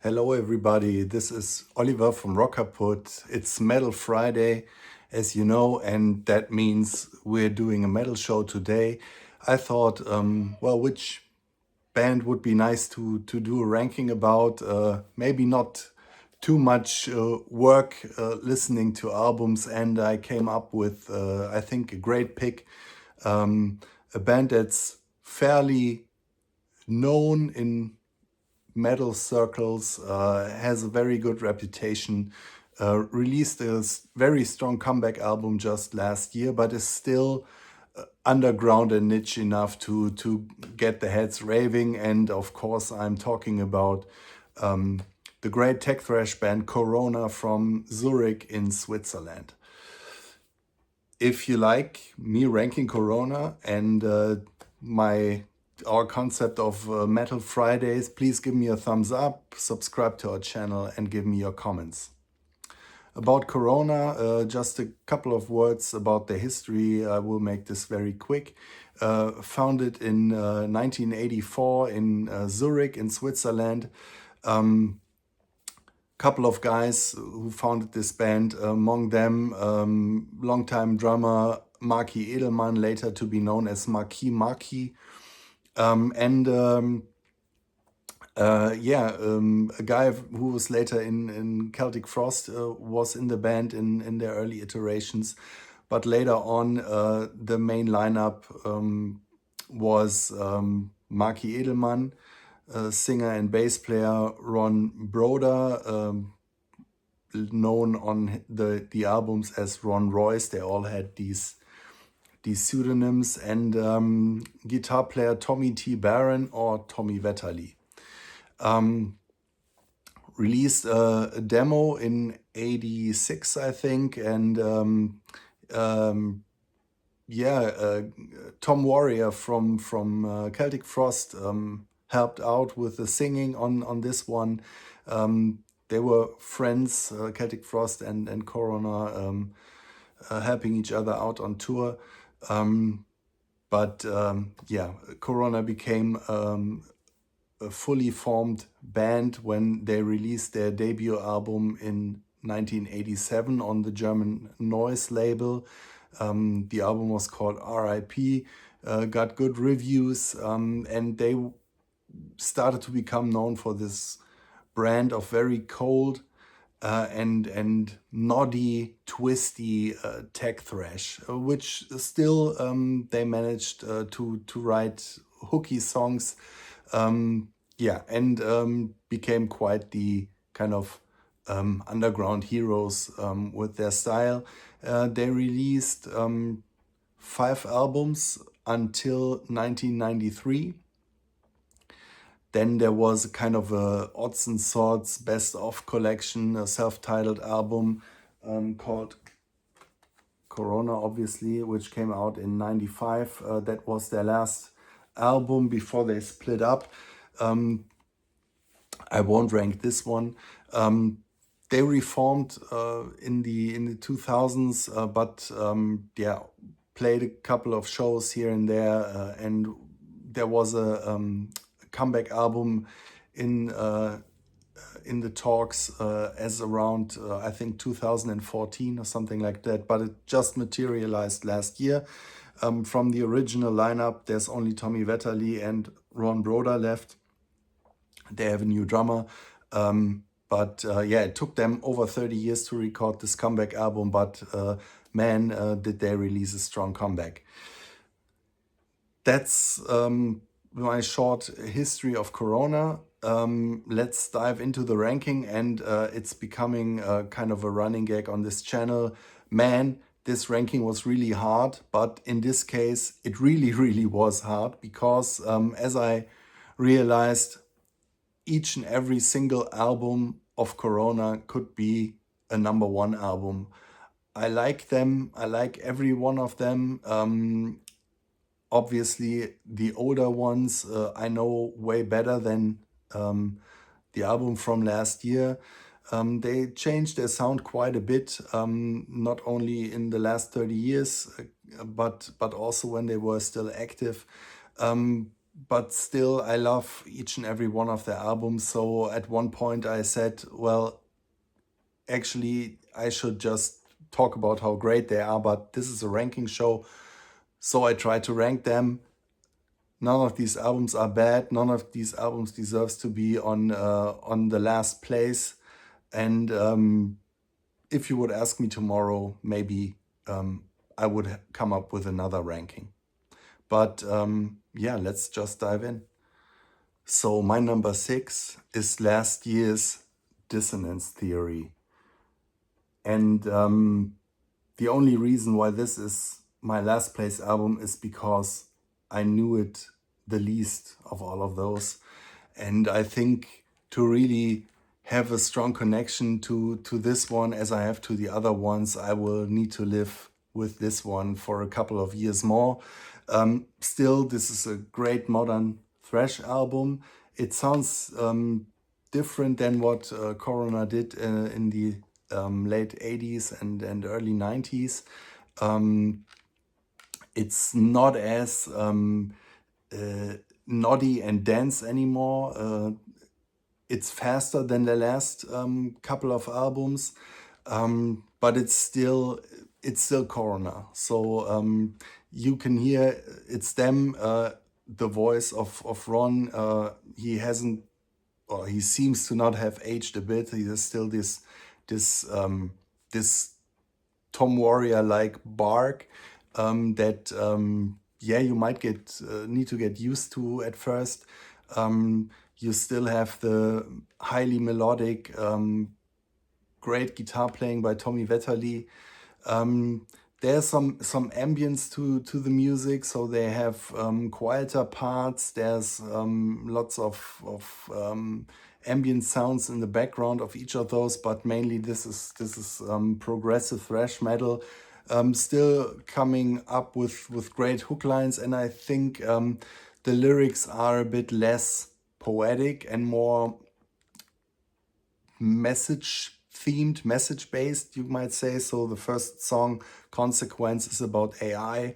Hello everybody, this is Oliver from Rock Kaput. It's Metal Friday, as you know, and that means we're doing a metal show today. I thought, which band would be nice to do a ranking about? Maybe not too much work listening to albums, and I came up with, I think, a great pick. A band that's fairly known in metal circles, has a very good reputation, released a very strong comeback album just last year, but is still underground and niche enough to get the heads raving. And of course, I'm talking about the great tech thrash band Coroner from Zurich in Switzerland. If you like me ranking Corona and our concept of Metal Fridays, please give me a thumbs up, subscribe to our channel, and give me your comments. About Corona, just a couple of words about the history. I will make this very quick. Founded in 1984 in Zurich in Switzerland. Couple of guys who founded this band, among them longtime drummer Marky Edelmann, later to be known as Marky. A guy who was later in Celtic Frost was in the band in their early iterations, but later on the main lineup was Marky Edelmann, singer and bass player Ron Broder, known on the albums as Ron Royce. They all had these pseudonyms, and guitar player Tommy T. Barron or Tommy Wetterly. Released a demo in '86, I think, and Tom Warrior from Celtic Frost helped out with the singing on this one. They were friends, Celtic Frost and Coroner, helping each other out on tour. Corona became a fully formed band when they released their debut album in 1987 on the German Noise label. The album was called R.I.P, got good reviews, and they started to become known for this brand of very cold and noddy, twisty tech thrash, which still they managed to write hooky songs, became quite the kind of underground heroes with their style. They released 5 albums until 1993. Then there was a kind of a odds and sorts best of collection, a self-titled album called Corona, obviously, which came out in '95. That was their last album before they split up. I won't rank this one. They reformed in the 2000s, played a couple of shows here and there, and there was a comeback album in the talks as around I think 2014 or something like that, but it just materialized last year. From the original lineup, there's only Tommy Wetterly and Ron Broder left. They have a new drummer, it took them over 30 years to record this comeback album, but did they release a strong comeback. That's my short history of Corona. Let's dive into the ranking, and it's becoming kind of a running gag on this channel. This ranking was really hard, but in this case, it really, really was hard because as I realized, each and every single album of Corona could be a #1 album. I like them. I like every one of them. Obviously, the older ones I know way better than the album from last year. They changed their sound quite a bit, not only in the last 30 years, but also when they were still active. but still I love each and every one of their albums. So at one point I said, well, actually I should just talk about how great they are, but this is a ranking show, so I try to rank them. None of these albums are bad. None of these albums deserves to be on the last place. And if you would ask me tomorrow, maybe I would come up with another ranking. But yeah, let's just dive in. So my number 6 is last year's Dissonance Theory. And the only reason why this is my last place album is because I knew it the least of all of those. And I think to really have a strong connection to this one as I have to the other ones, I will need to live with this one for a couple of years more. Still, this is a great modern thrash album. It sounds different than what Coroner did in the late 80s and early 90s. It's not as noddy and dense anymore. It's faster than the last couple of albums, but it's still Coroner. So you can hear it's them. The voice of Ron. He hasn't, or he seems to not have aged a bit. He has still this this Tom Warrior like bark that yeah, you might need to get used to at first. You still have the highly melodic, great guitar playing by Tommy Vetterli. There's some ambience to the music, so they have quieter parts. There's lots of ambient sounds in the background of each of those, but mainly this is progressive thrash metal. Still coming up with great hook lines, and I think the lyrics are a bit less poetic and more message based, you might say. So the first song, Consequence, is about AI.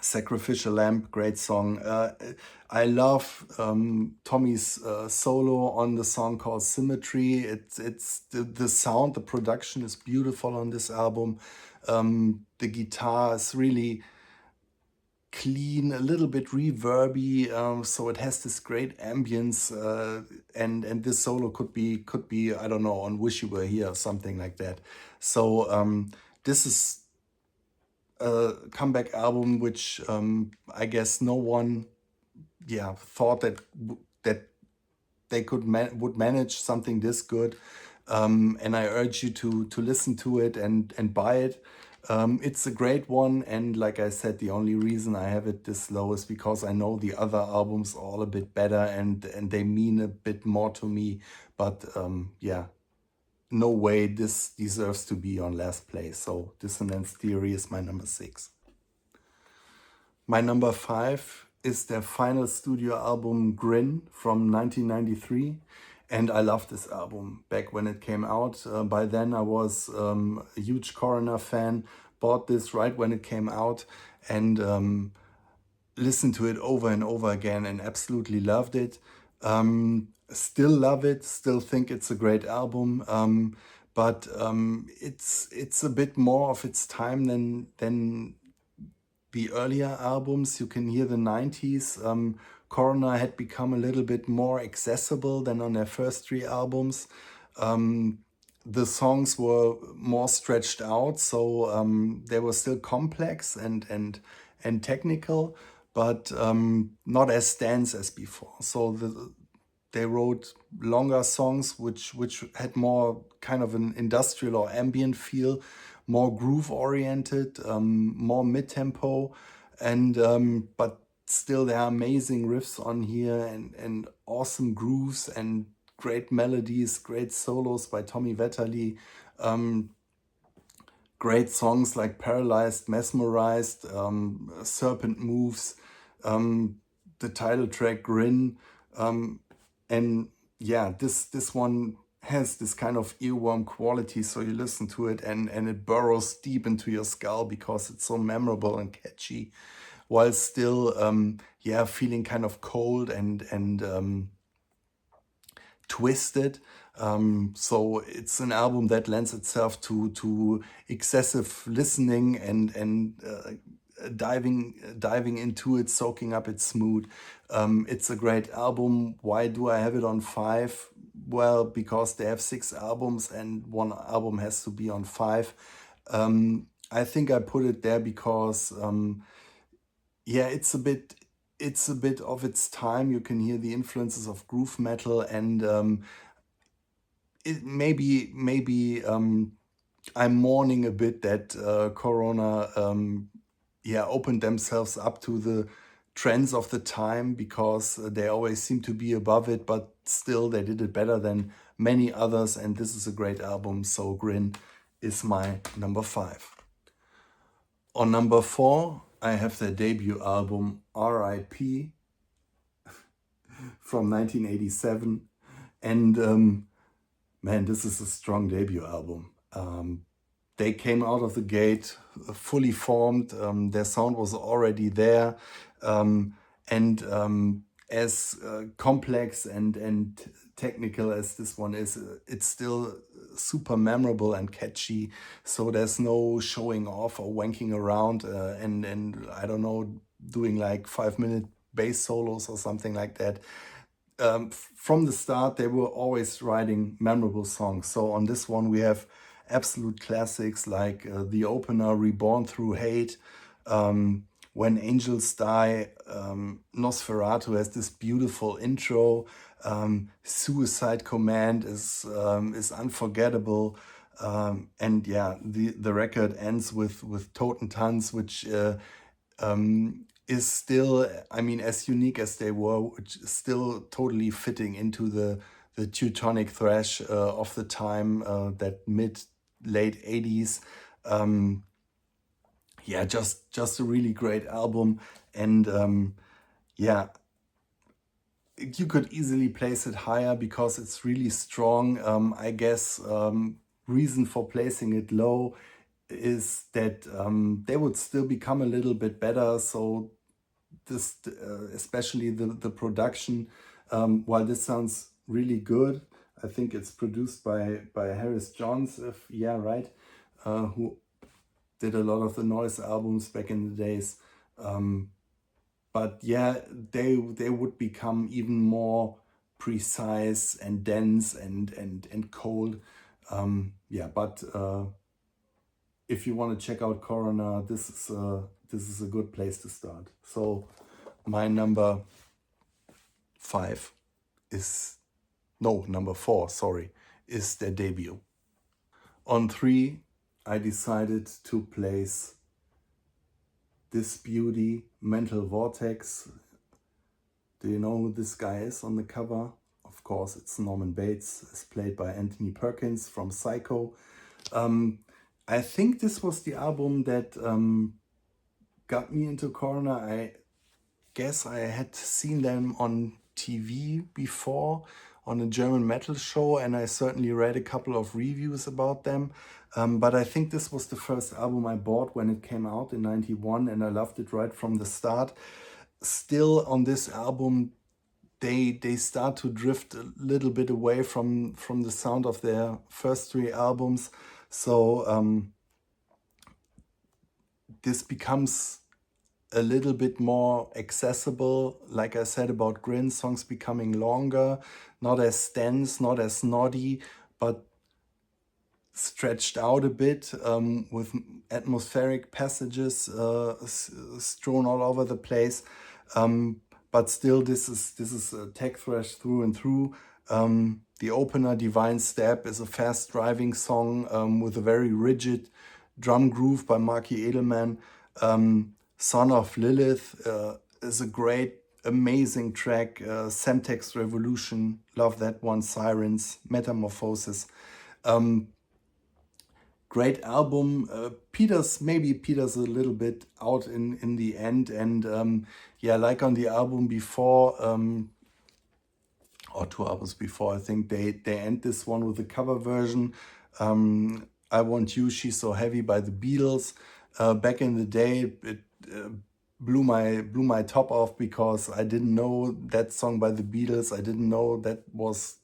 Sacrificial Lamp, great song. I love Tommy's solo on the song called Symmetry. It's the sound, the production is beautiful on this album. The guitar is really clean, a little bit reverby, so it has this great ambience, and this solo could be I don't know, on Wish You Were Here or something like that. So this is a comeback album which I guess no one thought that they would manage something this good, and I urge you to listen to it and buy it. It's a great one, and like I said, the only reason I have it this low is because I know the other albums are all a bit better and they mean a bit more to me. But yeah, no way this deserves to be on last place. So Dissonance Theory is my number 6. My number 5 is their final studio album, Grin, from 1993. And I love this album back when it came out. By then I was a huge Coroner fan, bought this right when it came out, and listened to it over and over again and absolutely loved it. Still love it, still think it's a great album, but it's a bit more of its time than the earlier albums. You can hear the 90s. Coroner had become a little bit more accessible than on their first 3 albums. The songs were more stretched out, so they were still complex and technical, but not as dense as before. So they wrote longer songs which had more kind of an industrial or ambient feel, more groove oriented, more mid-tempo, and but still there are amazing riffs on here and awesome grooves and great melodies, great solos by Tommy Vetterli, great songs like Paralyzed, Mesmerized, Serpent Moves, the title track Grin, and yeah, this one has this kind of earworm quality, so you listen to it and it burrows deep into your skull because it's so memorable and catchy. while still yeah, feeling kind of cold and twisted. So it's an album that lends itself to excessive listening and diving into it, soaking up its mood. It's a great album. Why do I have it on 5? Well, because they have 6 albums and one album has to be on 5. I think I put it there because yeah, it's a bit of its time. You can hear the influences of groove metal and it maybe I'm mourning a bit that Corona yeah, opened themselves up to the trends of the time because they always seem to be above it, but still they did it better than many others, and this is a great album. So Grin is my number 5. On number 4, I have their debut album R.I.P. from 1987, and man, this is a strong debut album. They came out of the gate fully formed. Their sound was already there, and as complex and technical as this one is, it's still super memorable and catchy. So there's no showing off or wanking around and I don't know, doing like 5-minute bass solos or something like that. From the start, they were always writing memorable songs. So on this one, we have absolute classics like the opener, Reborn Through Hate, When Angels Die, Nosferatu has this beautiful intro, Suicide Command is unforgettable, and yeah, the record ends with Totentanz, which is still, I mean, as unique as they were, which is still totally fitting into the Teutonic thrash of the time, that late 80s. Yeah, just a really great album. And yeah, you could easily place it higher because it's really strong. I guess reason for placing it low is that they would still become a little bit better. So this, especially the production, while this sounds really good, I think it's produced by Harris Johns, if yeah, right, who did a lot of the Noise albums back in the days. But yeah, they would become even more precise and dense and cold. Yeah, but if you want to check out Coroner, this is a good place to start. So my number 5 is, no, number 4, sorry, is their debut. On 3, I decided to place this beauty, Mental Vortex. Do you know who this guy is on the cover? Of course, it's Norman Bates, is played by Anthony Perkins from Psycho. I think this was the album that got me into Coroner. I guess I had seen them on TV before on a German metal show, and I certainly read a couple of reviews about them. But I think this was the first album I bought when it came out in '91, and I loved it right from the start. Still on this album, they start to drift a little bit away from the sound of their first 3 albums. So this becomes a little bit more accessible. Like I said about Grin, songs becoming longer, not as dense, not as noddy, but stretched out a bit, with atmospheric passages strewn all over the place. But still, this is tech thrash through and through. The opener, Divine Step, is a fast driving song with a very rigid drum groove by Marky Edelman. Son of Lilith is a great, amazing track. Semtex Revolution, love that one. Sirens, Metamorphosis. Great album. Peter's a little bit out in the end, and yeah, like on the album before, or 2 albums before, I think they end this one with a cover version. I Want You, She's So Heavy by the Beatles. Back in the day, it blew my top off because I didn't know that song by the Beatles. I didn't know that was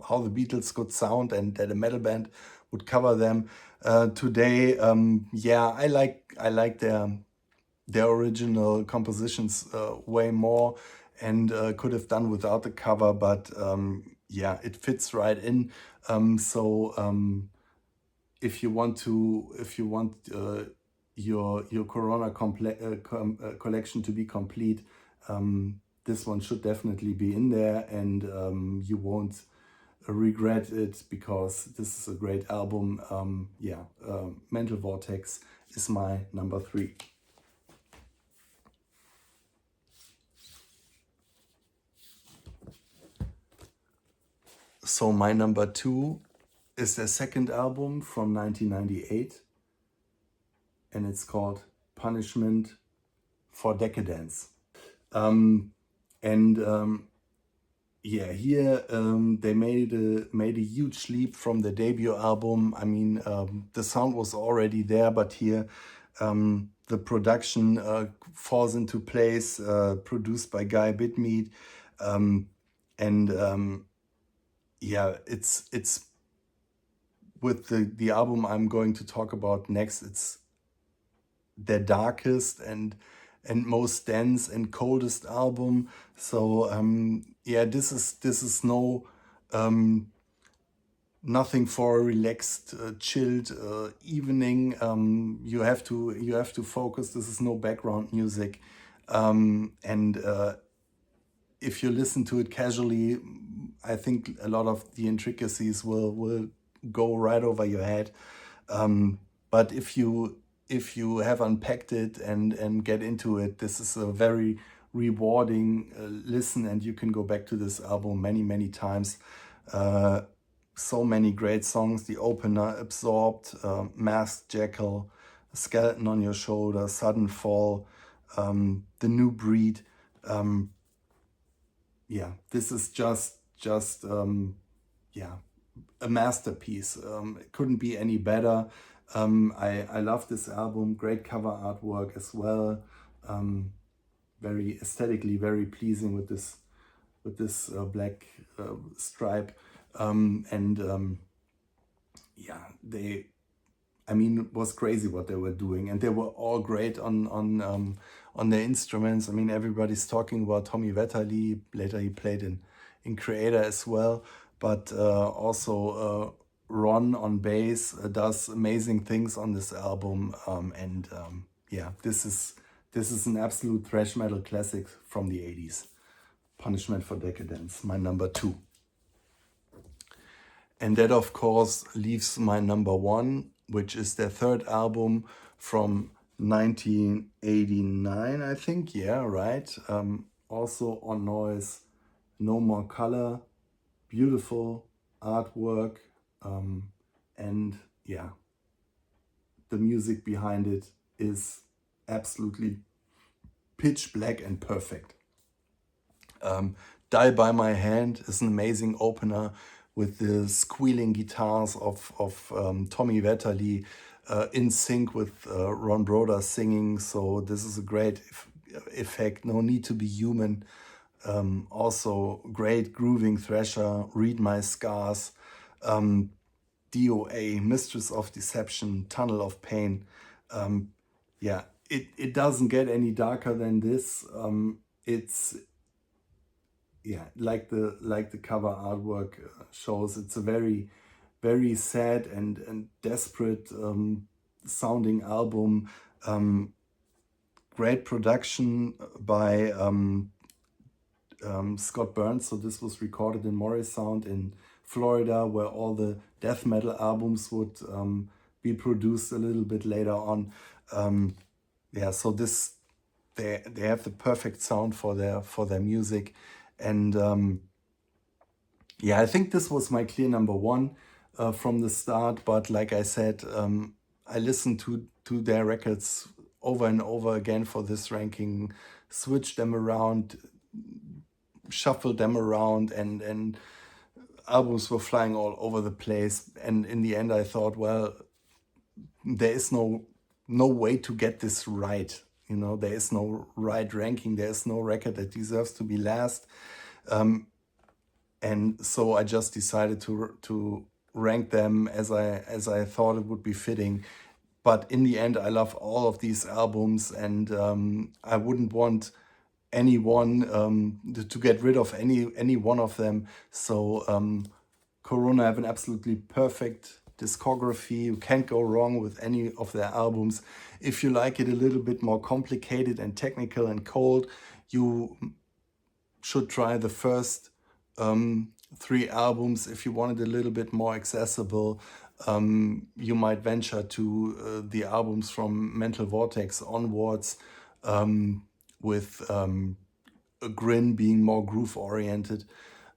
how the Beatles could sound and that a metal band would cover them. Today, yeah, I like their original compositions way more, and could have done without the cover, but yeah, it fits right in. So if you want your Corona collection to be complete, this one should definitely be in there, and you won't regret it because this is a great album. Yeah, Mental Vortex is my number 3. So my number 2 is their second album from 1998, and it's called Punishment for Decadence. And yeah, here they made a huge leap from the debut album. I mean, the sound was already there, but here the production falls into place, produced by Guy Bitmead, and yeah, it's with the album I'm going to talk about next. It's their darkest and most dense and coldest album. So yeah, this is no nothing for a relaxed, chilled evening. You have to focus. This is no background music, and if you listen to it casually, I think a lot of the intricacies will go right over your head. But if you have unpacked it and get into it, this is a very rewarding listen, and you can go back to this album many times. So many great songs. The opener, Absorbed, Masked Jackal, Skeleton on Your Shoulder, Sudden Fall, The New Breed. Yeah, this is just yeah, a masterpiece. It couldn't be any better. I love this album. Great cover artwork as well. Very aesthetically very pleasing with this black stripe. And yeah, I mean, it was crazy what they were doing, and they were all great on their instruments. I mean, everybody's talking about Tommy Wetterly. Later, he played in Creator as well, but also Ron on bass does amazing things on this album. And yeah, this is an absolute thrash metal classic from the 80s. Punishment for Decadence, my number 2. And that, of course, leaves my number 1, which is their third album from 1989, I think. Yeah, right. Also on Noise, No More Color. Beautiful artwork. And yeah, the music behind it is absolutely pitch black and perfect. Die by My Hand is an amazing opener with the squealing guitars of Tommy Wetterly in sync with Ron Broder singing. So this is a great effect. No Need to Be Human. Also great grooving thrasher. Read My Scars. DOA, Mistress of Deception, Tunnel of Pain. Yeah, it doesn't get any darker than this. It's yeah, like the cover artwork shows, it's a very sad and desperate sounding album. Great production by Scott Burns. So this was recorded in Morris Sound in Florida, where all the death metal albums would be produced a little bit later on. Yeah, so they have the perfect sound for their music. And yeah, I think this was my clear number 1 from the start. But like I said, I listened to their records over and over again for this ranking, switched them around, shuffled them around, and albums were flying all over the place. And in the end, I thought, well, there is no way to get this right. You know, there is no right ranking. There is no record that deserves to be last. And so I just decided to rank them as I thought it would be fitting. But in the end, I love all of these albums, and I wouldn't want anyone to get rid of any one of them. So Corona have an absolutely perfect discography. You can't go wrong with any of their albums. If you like it a little bit more complicated and technical and cold, you should try the first 3 albums. If you want it a little bit more accessible, you might venture to the albums from Mental Vortex onwards, with a Grin being more groove oriented.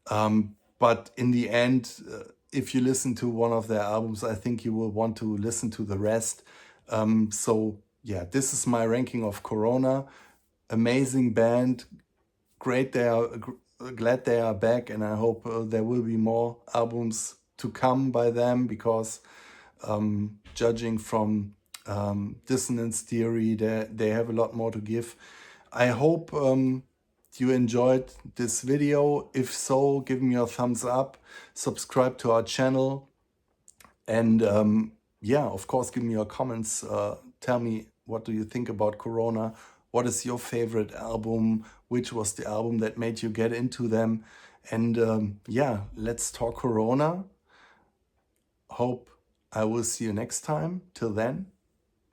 But in the end, if you listen to one of their albums, I think you will want to listen to the rest. So yeah, this is my ranking of Corona. Amazing band, great they are, glad they are back, and I hope there will be more albums to come by them, because judging from Dissonance Theory, they have a lot more to give. I hope you enjoyed this video. If so, give me a thumbs up, subscribe to our channel, and yeah, of course, give me your comments. Tell me, what do you think about Corona? What is your favorite album? Which was the album that made you get into them? And yeah, let's talk Corona. Hope I will see you next time. Till then,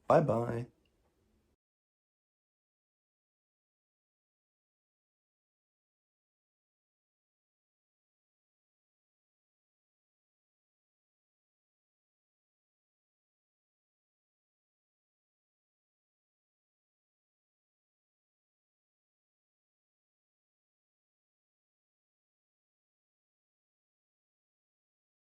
bye-bye.